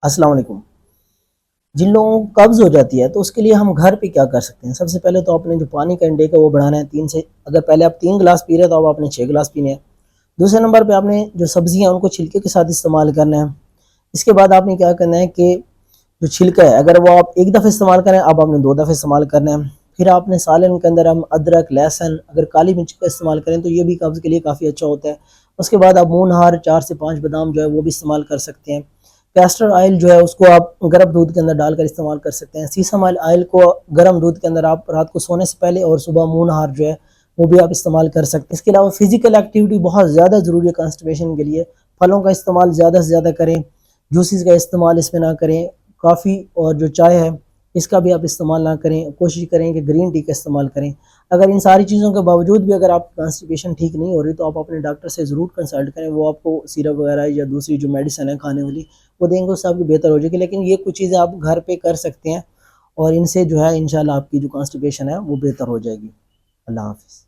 السلام علیکم۔ جن لوگوں کو قبض ہو جاتی ہے تو اس کے لیے ہم گھر پہ کیا کر سکتے ہیں؟ سب سے پہلے تو آپ نے جو پانی کا انٹیک ہے وہ بڑھانا ہے 3 سے، اگر پہلے آپ 3 گلاس پی رہے تو اب آپ نے 6 گلاس پینے ہیں۔ دوسرے نمبر پہ آپ نے جو سبزیاں ان کو چھلکے کے ساتھ استعمال کرنا ہے۔ اس کے بعد آپ نے کیا کرنا ہے کہ جو چھلکا ہے اگر وہ آپ ایک دفعہ استعمال کریں اب آپ نے 2 دفعہ استعمال کرنا ہے۔ پھر آپ نے سالن کے اندر ہم ادرک، لہسن، اگر کالی مرچ کا استعمال کریں تو یہ بھی قبض کے لیے کافی اچھا ہوتا ہے۔ اس کے بعد آپ مون ہار 4 سے 5 بادام جو ہے وہ بھی استعمال کر سکتے ہیں۔ کیسٹر آئل جو ہے اس کو آپ گرم دودھ کے اندر ڈال کر استعمال کر سکتے ہیں۔ سیسم آئل کو گرم دودھ کے اندر آپ رات کو سونے سے پہلے اور صبح مون ہار جو ہے وہ بھی آپ استعمال کر سکتے ہیں۔ اس کے علاوہ فزیکل ایکٹیویٹی بہت زیادہ ضروری ہے کانسٹیپیشن کے لیے۔ پھلوں کا استعمال زیادہ سے زیادہ کریں، جوسز کا استعمال اس میں نہ کریں، کافی اور جو چائے ہے اس کا بھی آپ استعمال نہ کریں، کوشش کریں کہ گرین ٹی کا استعمال کریں۔ اگر ان ساری چیزوں کے باوجود بھی اگر آپ کانسٹیپیشن ٹھیک نہیں ہو رہی تو آپ اپنے ڈاکٹر سے ضرور کنسلٹ کریں، وہ آپ کو سیرپ وغیرہ یا دوسری جو میڈیسن ہے کھانے والی وہ دیں گے، اس سے آپ کی بہتر ہو جائے گی۔ لیکن یہ کچھ چیزیں آپ گھر پہ کر سکتے ہیں اور ان سے جو ہے انشاءاللہ آپ کی جو کانسٹیپیشن ہے وہ بہتر ہو جائے گی۔ اللہ حافظ۔